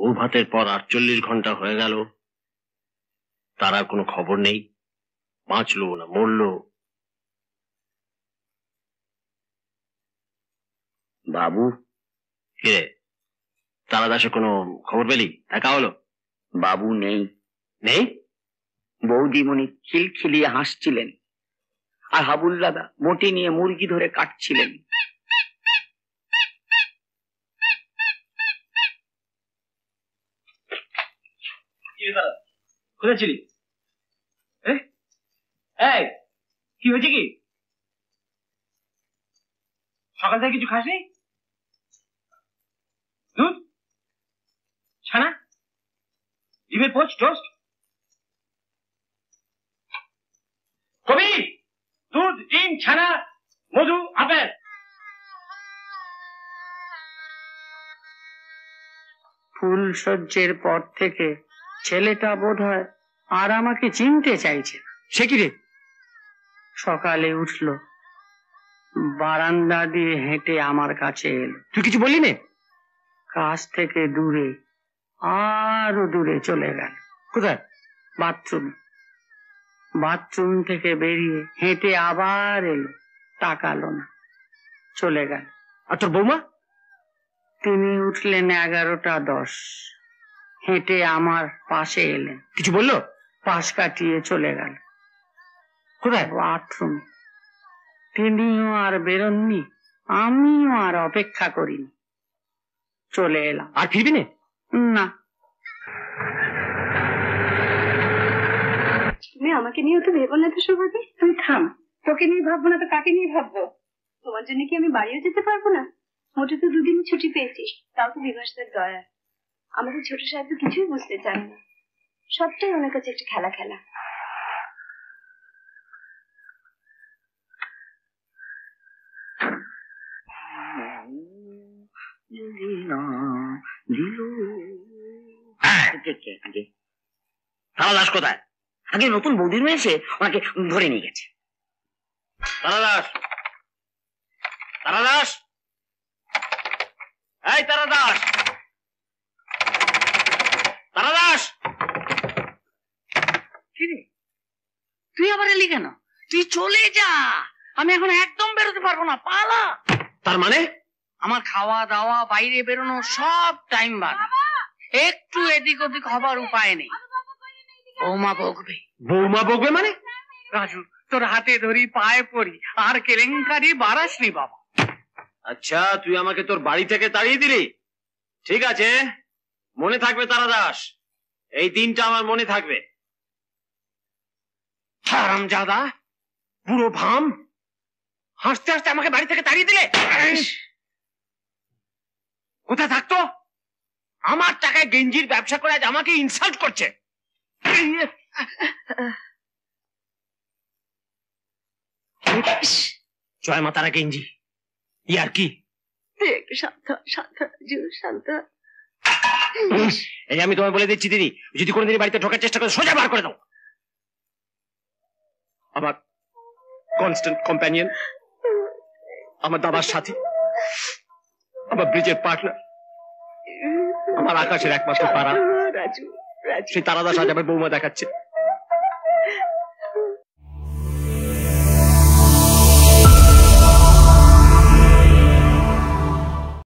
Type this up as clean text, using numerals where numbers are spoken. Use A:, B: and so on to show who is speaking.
A: ও ভাতের পর 48 ঘন্টা হয়ে গেল, তার আর কোনো খবর নেই। বাঁচলো না মরলো।
B: বাবু,
A: কিরে তারা দাসের কোনো খবর পেলি? দেখা হলো?
B: বাবু নেই।
A: নেই?
B: বৌদিমণি খিলখিলিয়ে হাসছিলেন, আর হাবুল দাদা বটি নিয়ে মুরগি ধরে কাটছিলেন।
C: কোথায় ছিলি? কি হয়েছে? কি সকাল থেকে কিছু খাসনি? দুধ, ছানা, ডিমের পোচ, টোস্ট, কবি, দুধ, ডিম, ছানা, মধু, আপেল।
D: ফুল সহ্যের পর থেকে ছেলেটা বোধহয় আর আমাকে চিনতে চাইছে।
C: সে কি রে?
D: সকালে উঠলো, বারান্দা দিয়ে হেঁটে আমার কাছে এলো।
C: তুই কিছু বললি না?
D: কাছ থেকে দূরে, আরো দূরে চলে গেল।
C: কোথায়?
D: বাথরুম। বাথরুম থেকে বেরিয়ে হেঁটে আবার এলো, তাকালো না, চলে গেল।
C: আর তোর বৌমা?
D: তিনি উঠলেন 11টা 10, হেঁটে আমার পাশে এলেন।
C: কিছু বললো?
D: পাশ কাটিয়ে চলে গেল।
C: কোথায়?
D: বাথরুমে। তিনিও আর বেরোননি, আমিও আর অপেক্ষা করিনি, চলে এলাম।
C: আর ফিরবি না?
D: না।
E: তুমি আমাকে নিয়েও তো ভেবো না তো সুভাবি। তুই থাম, তোকে নিয়ে ভাববো না তো কাকে নিয়ে ভাববো? তোমার জন্য কি আমি বাড়িও যেতে পারবো না? মোটে তো 2 দিন ছুটি পেয়েছি, তাও তো বিভাসদের দয়া। আমাদের ছোট সাহেব তো কিছুই বুঝতে চান না, সবটাই ওনার কাছে একটা খেলা খেলা।
B: তারা দাস কোথায়? আগে নতুন বৌদির মেয়ে এসে ওনাকে ধরে নিয়ে গেছে।
A: তারা দাস, তারা দাস, এই তারা দাস, তারা দাস।
D: তুই আবার এলি কেন? তুই চলে যা, আমি এখন একদম বেরোতে পারবো না, পালা।
A: তার মানে?
D: আমার খাওয়া দাওয়া, বাইরে বেরোনো সব টাইম বাড়া, একটু এদিক ওদিক হবার উপায় নেই। বৌমা বকবে।
A: বৌমা বকবে মানে?
D: রাজু, তোর হাতে ধরি, পায়ে পড়ি, আর কেলেঙ্কারি বাড়াসনি বাবা।
A: আচ্ছা, তুই আমাকে তোর বাড়ি থেকে তাড়িয়ে দিলি? ঠিক আছে, মনে থাকবে তারা দাস, এই দিনটা আমার মনে থাকবে।
C: হারামজাদা, বুড়ো ভাম, হাসতে হাসতে আমাকে বাড়ি থেকে তাড়িয়ে দিলে। কোথায় থাকতো? আমার টাকায় গেঞ্জির ব্যবসা করে আজ আমাকে ইনসাল্ট করছে। জয় মাতারা গেঞ্জি, ইয়ার কি?
E: একটু শান্ত শান্ত শান্ত।
C: এই আমি তোমায় বলে দিচ্ছি দিদি, যদি কোনোদিন বাড়িতে ঢোকার চেষ্টা করে সোজা বার করে দাও। আমার কনস্ট্যান্ট কম্প্যানিয়ন, আমার দাবার সাথী, আমার ব্রিজের পার্টনার, আমার আকাশের একমাত্র পাড়া,
E: রাজু, রাজু,
C: সেই তারা দাস আজ আমার বৌমা দেখাচ্ছে।